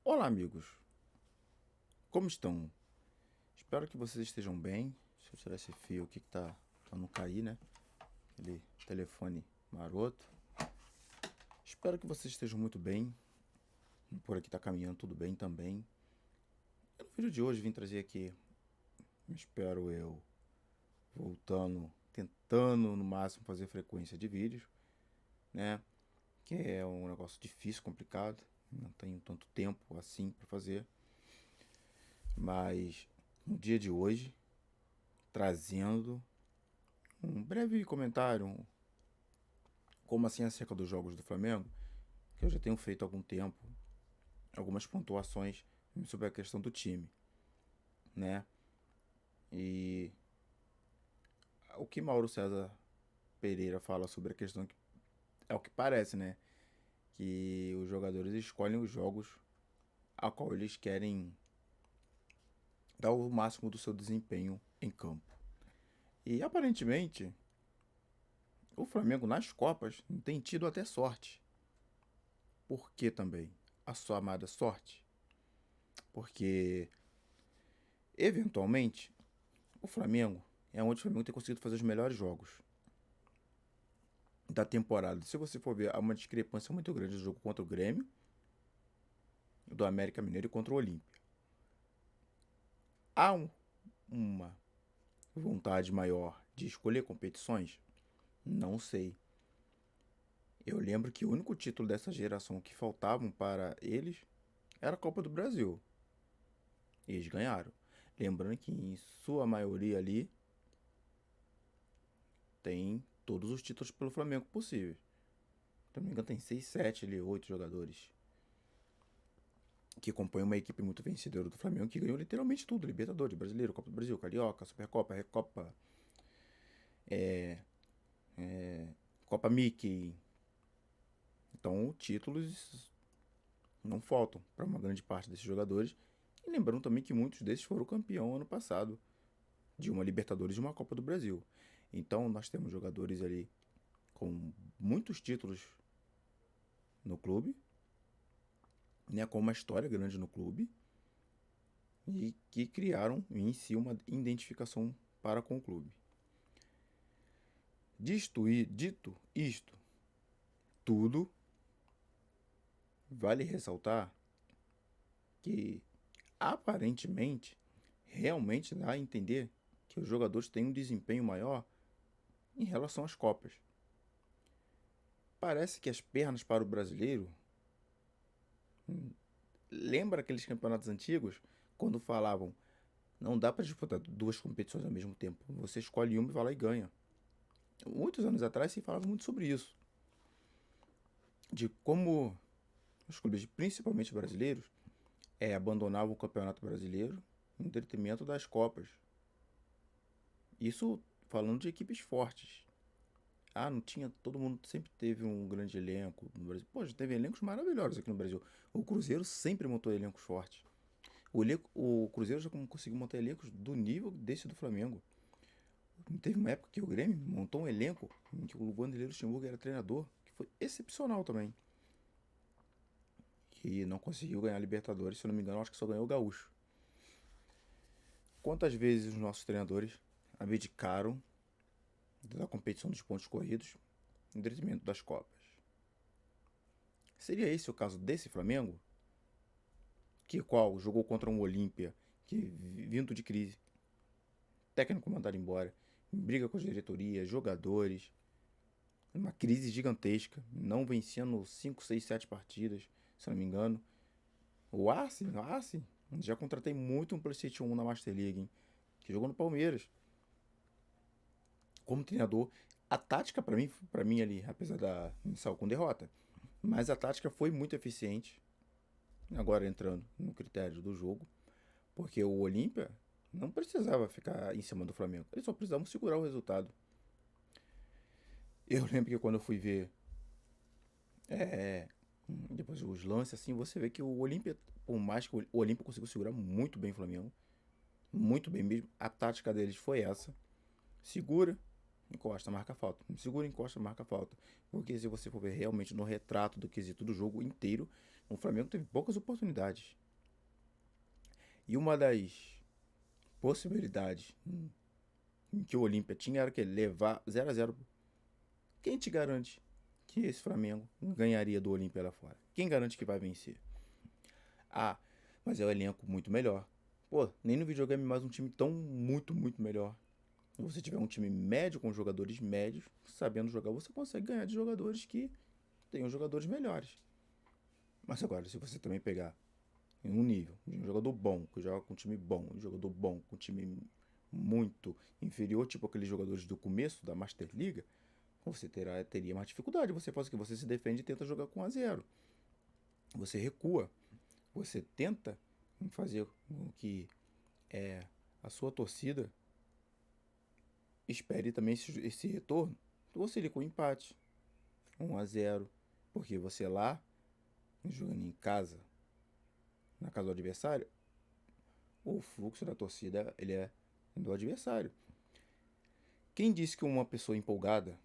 Olá, amigos. Como estão? Espero que vocês estejam bem. Deixa eu tirar esse fio aqui que tá pra não cair, né? Aquele telefone maroto. Espero que vocês estejam muito bem. Por aqui tá caminhando tudo bem também. No vídeo de hoje vim trazer aqui, espero eu, voltando, tentando no máximo fazer frequência de vídeos, né? Que é um negócio difícil, complicado. Não tenho tanto tempo assim pra fazer. Mas no dia de hoje, trazendo um breve comentário, como assim acerca dos jogos do Flamengo, que eu já tenho feito há algum tempo, algumas pontuações sobre a questão do time, né? E o que Mauro César Pereira fala sobre a questão que é o que parece, né? Que os jogadores escolhem os jogos a qual eles querem dar o máximo do seu desempenho em campo. E aparentemente, o Flamengo nas Copas tem tido até sorte. Por que também? A sua amada sorte. Porque, eventualmente, o Flamengo é onde o Flamengo tem conseguido fazer os melhores jogos da temporada. Se você for ver, há uma discrepância muito grande do jogo contra o Grêmio, do América Mineiro e contra o Olímpia. Há uma vontade maior de escolher competições? Não sei. Eu lembro que o único título dessa geração que faltavam para eles era a Copa do Brasil. E eles ganharam. Lembrando que em sua maioria ali tem todos os títulos pelo Flamengo possíveis. Se não me engano, tem 6, 7 ali, 8 jogadores que compõem uma equipe muito vencedora do Flamengo que ganhou literalmente tudo: Libertadores, Brasileiro, Copa do Brasil, Carioca, Supercopa, Recopa, Copa Mickey. Então, títulos não faltam para uma grande parte desses jogadores. E lembrando também que muitos desses foram campeão ano passado de uma Libertadores e uma Copa do Brasil. Então, nós temos jogadores ali com muitos títulos no clube, né, com uma história grande no clube e que criaram em si uma identificação para com o clube. Dito isto tudo, vale ressaltar que aparentemente realmente dá a entender que os jogadores têm um desempenho maior em relação às Copas. Parece que as pernas para o brasileiro lembra aqueles campeonatos antigos quando falavam não dá para disputar duas competições ao mesmo tempo. Você escolhe uma e vai lá e ganha. Muitos anos atrás se falava muito sobre isso, de como os clubes, principalmente brasileiros, abandonavam o Campeonato Brasileiro em detrimento das Copas. Isso falando de equipes fortes. Ah, não tinha. Todo mundo sempre teve um grande elenco no Brasil. Pô, já teve elencos maravilhosos aqui no Brasil. O Cruzeiro sempre montou elencos fortes. O Cruzeiro já conseguiu montar elencos do nível desse do Flamengo. Teve uma época que o Grêmio montou um elenco em que o Vanderlei Luxemburgo era treinador, que foi excepcional também. Que não conseguiu ganhar a Libertadores, se eu não me engano, acho que só ganhou o Gaúcho. Quantas vezes os nossos treinadores abdicaram da competição dos pontos corridos em detrimento das Copas? Seria esse o caso desse Flamengo? Que qual jogou contra um Olímpia que, vindo de crise, técnico mandado embora, briga com a diretoria, jogadores, uma crise gigantesca, não vencendo 5, 6, 7 partidas, se não me engano. O Arce, já contratei muito um PlayStation 1 na Master League, hein? Que jogou no Palmeiras. Como treinador, a tática para mim ali, apesar da inicial com derrota, mas a tática foi muito eficiente. Agora entrando no critério do jogo, porque o Olímpia não precisava ficar em cima do Flamengo, eles só precisavam segurar o resultado. Eu lembro que quando eu fui ver depois os lances assim, você vê que o Olímpia, por mais que o Olímpia conseguiu segurar muito bem o Flamengo, muito bem mesmo, a tática deles foi essa: segura, encosta, marca falta. Segura, encosta, marca falta. Porque se você for ver realmente no retrato do quesito do jogo inteiro, o Flamengo teve poucas oportunidades. E uma das possibilidades que o Olímpia tinha era que levar 0 a 0. Quem te garante que esse Flamengo ganharia do Olímpia lá fora? Quem garante que vai vencer? Ah, mas é um elenco muito melhor. Pô, nem no videogame mais um time tão muito melhor. Se você tiver um time médio com jogadores médios, sabendo jogar, você consegue ganhar de jogadores que tenham jogadores melhores. Mas agora, se você também pegar em um nível de um jogador bom, que joga com um time bom, um jogador bom com um time muito inferior, tipo aqueles jogadores do começo da Master Liga, você teria mais dificuldade. Você faz o que? Você se defende e tenta jogar com 1 a 0. Você recua. Você tenta fazer com que a sua torcida espere também esse retorno. Você liga com um empate, 1 a 0, porque você lá, jogando em casa, na casa do adversário, o fluxo da torcida ele é do adversário. Quem disse que pessoas empolgadas,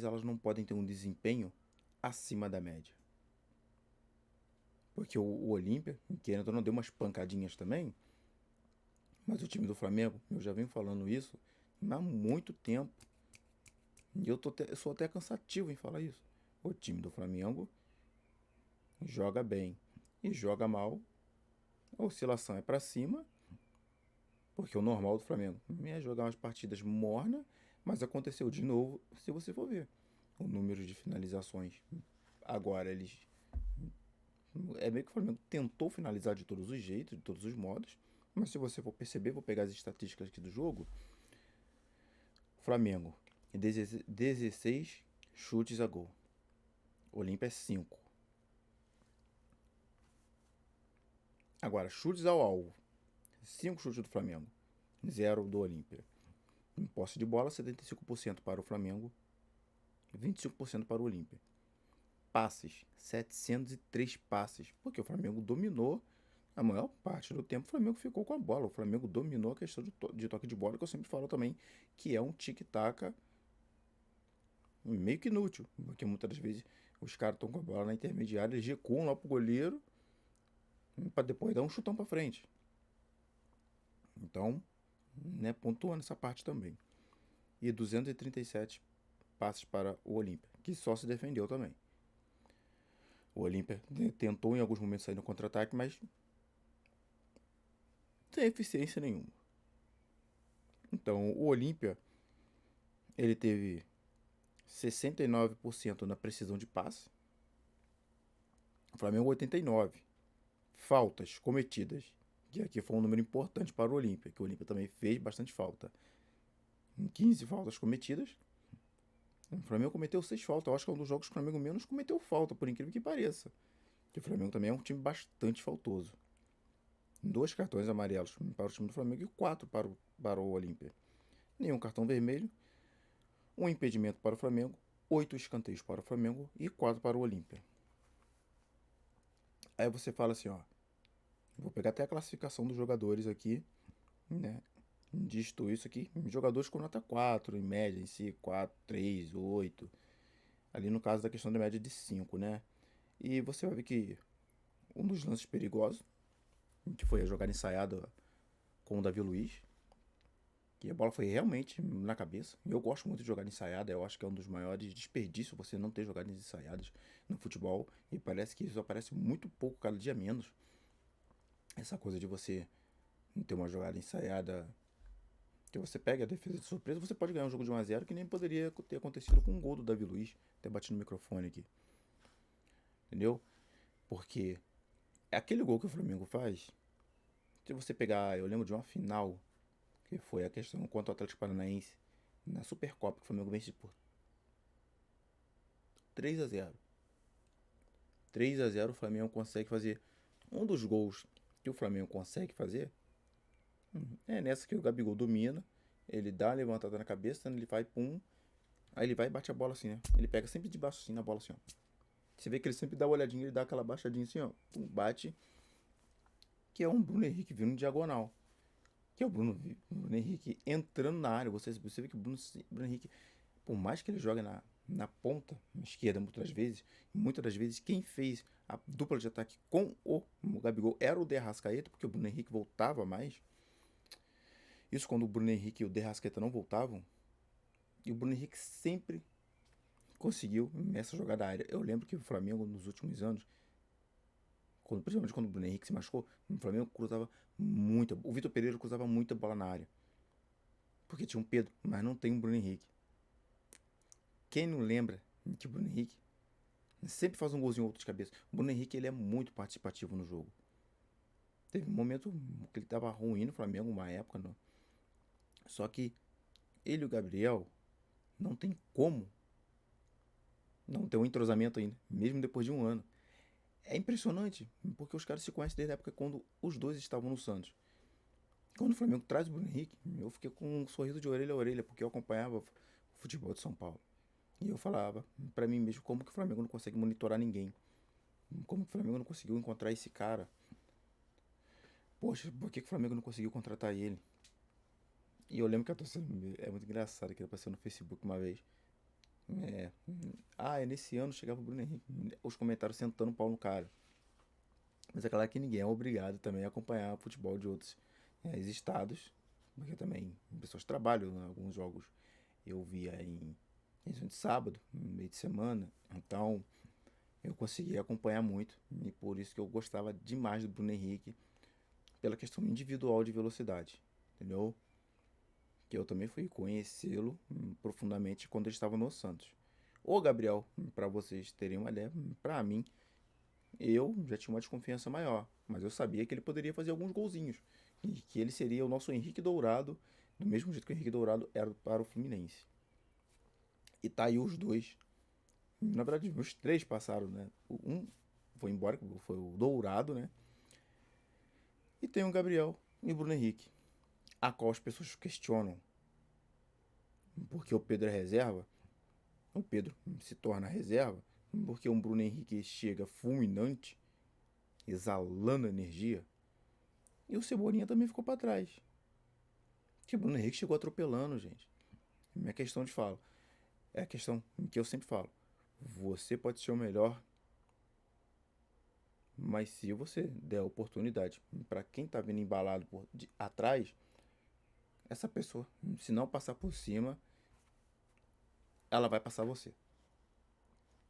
elas não podem ter um desempenho acima da média? Porque o Olímpia, que não deu umas pancadinhas também, mas o time do Flamengo, eu já venho falando isso há muito tempo. E eu sou até cansativo em falar isso. O time do Flamengo joga bem e joga mal. A oscilação é para cima, porque o normal do Flamengo é jogar umas partidas mornas, mas aconteceu de novo, se você for ver. O número de finalizações agora é meio que o Flamengo tentou finalizar de todos os jeitos, de todos os modos, mas se você for perceber, vou pegar as estatísticas aqui do jogo. Flamengo, 16 chutes a gol. Olímpia é 5. Agora, chutes ao alvo. 5 chutes do Flamengo, 0 do Olímpia. Em posse de bola, 75% para o Flamengo, 25% para o Olímpia. Passes, 703 passes, porque o Flamengo dominou a maior parte do tempo. O Flamengo ficou com a bola. O Flamengo dominou a questão de toque de bola, que eu sempre falo também, que é um tic-tac meio que inútil, porque muitas das vezes os caras estão com a bola na intermediária, eles recuam lá pro goleiro para depois dar um chutão para frente. Então, né, pontuando essa parte também. E 237 passes para o Olímpia, que só se defendeu também. O Olímpia tentou em alguns momentos sair no contra-ataque, mas sem eficiência nenhuma. Então, o Olímpia, ele teve 69% na precisão de passe. O Flamengo 89%. Faltas cometidas, que aqui foi um número importante para o Olímpia, que o Olímpia também fez bastante falta. 15 faltas cometidas. O Flamengo cometeu 6 faltas. Eu acho que é um dos jogos que o Flamengo menos cometeu falta, por incrível que pareça. Porque o Flamengo também é um time bastante faltoso. 2 cartões amarelos para o time do Flamengo e 4 para o Olímpia. Nenhum cartão vermelho. Um impedimento para o Flamengo. 8 escanteios para o Flamengo e 4 para o Olímpia. Aí você fala assim, ó. Vou pegar até a classificação dos jogadores aqui, né? Disto isso aqui. Jogadores com nota 4, em média, em si, 4, 3, 8. Ali no caso da questão da média de 5, né? E você vai ver que um dos lances perigosos, que foi a jogada ensaiada com o Davi Luiz, que a bola foi realmente na cabeça. Eu gosto muito de jogada ensaiada, eu acho que é um dos maiores desperdícios você não ter jogadas ensaiadas no futebol. E parece que isso aparece muito pouco, cada dia menos. Essa coisa de você ter uma jogada ensaiada que você pega a defesa de surpresa, você pode ganhar um jogo de 1 a 0 que nem poderia ter acontecido com o gol do Davi Luiz. Até bati no microfone aqui. Entendeu? Porque é aquele gol que o Flamengo faz. Se você pegar, eu lembro de uma final, que foi a questão contra o Atlético Paranaense, na Supercopa, que o Flamengo vence por 3 a 0. 3 a 0 o Flamengo consegue fazer. Um dos gols que o Flamengo consegue fazer é nessa que o Gabigol domina, ele dá uma levantada na cabeça, ele vai pum, aí ele vai e bate a bola assim, né? Ele pega sempre de baixo assim na bola assim, ó. Você vê que ele sempre dá uma olhadinha, ele dá aquela baixadinha assim, ó, pum, bate, que é um Bruno Henrique vindo diagonal. que é o Bruno Henrique entrando na área. Você vê que Bruno Henrique, por mais que ele jogue na ponta na esquerda muitas das vezes quem fez a dupla de ataque com o Gabigol era o De Arrascaeta, porque o Bruno Henrique voltava mais. Isso quando o Bruno Henrique e o De Arrascaeta não voltavam. E o Bruno Henrique sempre conseguiu nessa jogada aérea. Eu lembro que o Flamengo nos últimos anos, principalmente quando o Bruno Henrique se machucou, o Flamengo cruzava muita. O Vitor Pereira cruzava muita bola na área. Porque tinha um Pedro, mas não tem um Bruno Henrique. Quem não lembra que o Bruno Henrique sempre faz um golzinho ou outro de cabeça? O Bruno Henrique ele é muito participativo no jogo. Teve um momento que ele estava ruim no Flamengo, uma época. Não. Só que ele e o Gabriel não tem como não ter um entrosamento ainda, mesmo depois de um ano. É impressionante, porque os caras se conhecem desde a época quando os dois estavam no Santos. Quando o Flamengo traz o Bruno Henrique, eu fiquei com um sorriso de orelha a orelha, porque eu acompanhava o futebol de São Paulo. E eu falava pra mim mesmo como que o Flamengo não consegue monitorar ninguém. Como que o Flamengo não conseguiu encontrar esse cara? Poxa, por que o Flamengo não conseguiu contratar ele? E eu lembro que a torcida é muito engraçado, que ele apareceu no Facebook uma vez. É. Ah, é nesse ano chegava o Bruno Henrique. Os comentários sentando o pau no cara. Mas é claro que ninguém é obrigado também a acompanhar o futebol de outros estados. Porque também pessoas trabalham em alguns jogos. Eu via em de sábado, no meio de semana. Então eu consegui acompanhar muito. E por isso que eu gostava demais do Bruno Henrique. Pela questão individual de velocidade. Entendeu? Que eu também fui conhecê-lo profundamente quando ele estava no Santos. O Gabriel, para vocês terem uma ideia, para mim, eu já tinha uma desconfiança maior, mas eu sabia que ele poderia fazer alguns golzinhos e que ele seria o nosso Henrique Dourado, do mesmo jeito que o Henrique Dourado era para o Fluminense. E tá aí os dois. Na verdade, os três passaram, né? Um foi embora, que foi o Dourado, né? E tem o Gabriel e o Bruno Henrique, a qual as pessoas questionam porque o Pedro é reserva. O Pedro se torna reserva porque o Bruno Henrique chega fulminante, exalando energia, e o Cebolinha também ficou para trás. Que o Bruno Henrique chegou atropelando, gente. Minha questão de fala é a questão que eu sempre falo. Você pode ser o melhor, mas se você der oportunidade para quem tá vindo embalado atrás, essa pessoa, se não passar por cima, ela vai passar você.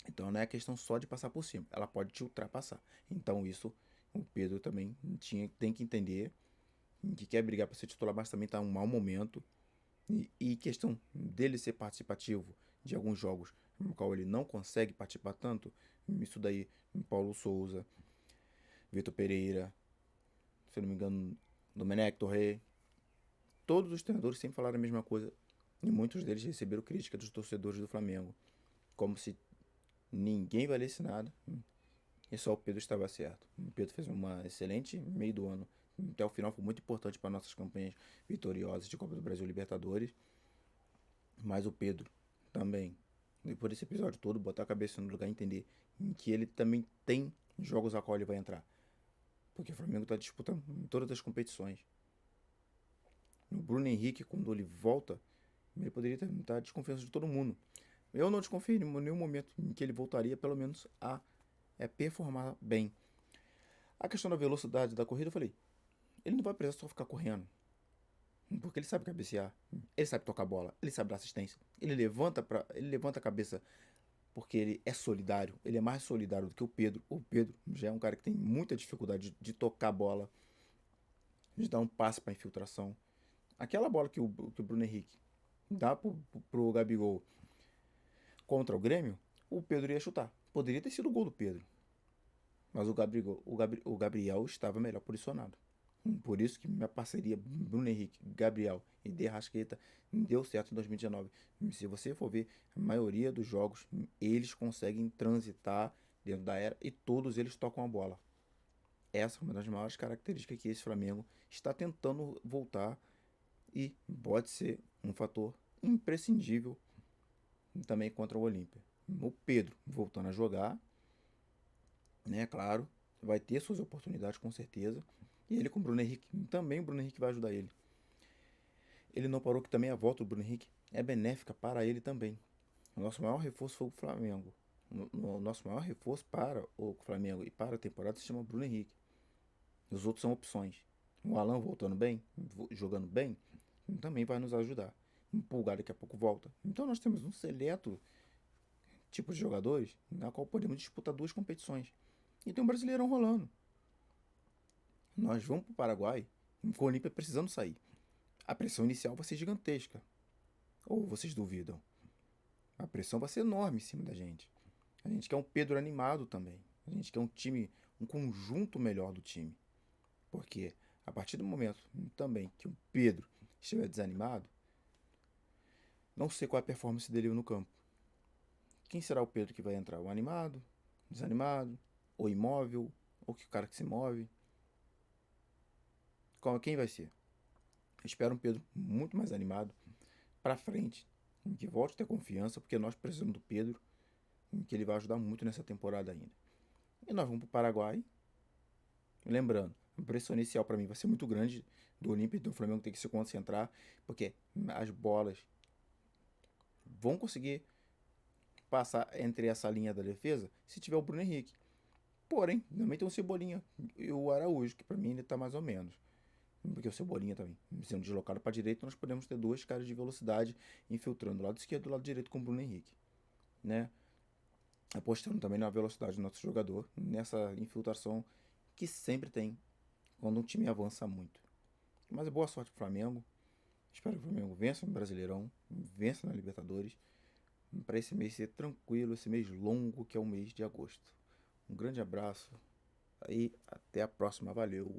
Então não é questão só de passar por cima, ela pode te ultrapassar. Então isso o Pedro também tem que entender que quer brigar para ser titular, mas também está em um mau momento. E questão dele ser participativo de alguns jogos no qual ele não consegue participar tanto, isso daí, Paulo Souza, Vitor Pereira, se não me engano, Domenech Torre, todos os treinadores sempre falaram a mesma coisa e muitos deles receberam crítica dos torcedores do Flamengo, como se ninguém valesse nada e só o Pedro estava certo. O Pedro fez uma excelente meio do ano. Até o final foi muito importante para nossas campanhas vitoriosas de Copa do Brasil e Libertadores. Mas o Pedro também, depois desse episódio todo, botar a cabeça no lugar e entender que ele também tem jogos a qual ele vai entrar. Porque o Flamengo está disputando em todas as competições. O Bruno Henrique, quando ele volta, ele poderia estar desconfiança de todo mundo. Eu não desconfio em nenhum momento em que ele voltaria, pelo menos, a performar bem. A questão da velocidade da corrida, eu falei, ele não vai precisar só ficar correndo. Porque ele sabe cabecear, ele sabe tocar bola, ele sabe dar assistência. Ele levanta a cabeça porque ele é solidário, ele é mais solidário do que o Pedro. O Pedro já é um cara que tem muita dificuldade de tocar a bola, de dar um passe para infiltração. Aquela bola que o Bruno Henrique dá pro Gabigol contra o Grêmio, o Pedro ia chutar. Poderia ter sido o gol do Pedro, mas o Gabriel estava melhor posicionado. Por isso que minha parceria Bruno Henrique, Gabriel e De Arrascaeta deu certo em 2019. Se você for ver, a maioria dos jogos eles conseguem transitar dentro da era e todos eles tocam a bola. Essa é uma das maiores características que esse Flamengo está tentando voltar e pode ser um fator imprescindível também contra o Olímpia. O Pedro voltando a jogar, né, claro, vai ter suas oportunidades com certeza. E ele com o Bruno Henrique, também o Bruno Henrique vai ajudar ele. ele não parou que também a volta do Bruno Henrique é benéfica para ele também. O nosso maior reforço foi o Flamengo. O nosso maior reforço para o Flamengo e para a temporada se chama Bruno Henrique. Os outros são opções. O Alan voltando bem, jogando bem, também vai nos ajudar. O Pulgar daqui a pouco volta. Então nós temos um seleto tipo de jogadores na qual podemos disputar duas competições. E tem um Brasileirão rolando. Nós vamos para o Paraguai com o Olímpia precisando sair. A pressão inicial vai ser gigantesca. Ou vocês duvidam? A pressão vai ser enorme em cima da gente. A gente quer um Pedro animado também. A gente quer um time, um conjunto melhor do time. Porque a partir do momento também que o Pedro estiver desanimado, não sei qual é a performance dele no campo. Quem será o Pedro que vai entrar? O animado? Desanimado? Ou imóvel? Ou que o cara que se move? Quem vai ser? Eu espero um Pedro muito mais animado para frente, que volte a ter confiança, porque nós precisamos do Pedro, que ele vai ajudar muito nessa temporada ainda. E nós vamos para o Paraguai. Lembrando, a pressão inicial para mim vai ser muito grande do Olímpia, então o Flamengo tem que se concentrar, porque as bolas vão conseguir passar entre essa linha da defesa se tiver o Bruno Henrique. Porém, também tem o Cebolinha e o Araújo, que para mim ele tá mais ou menos. Porque o Cebolinha também, sendo deslocado para a direita, nós podemos ter dois caras de velocidade infiltrando do lado esquerdo e do lado direito com o Bruno Henrique. Né? Apostando também na velocidade do nosso jogador, nessa infiltração que sempre tem quando um time avança muito. Mas boa sorte pro Flamengo. Espero que o Flamengo vença no Brasileirão, vença na Libertadores, para esse mês ser tranquilo, esse mês longo que é o mês de agosto. Um grande abraço e até a próxima. Valeu!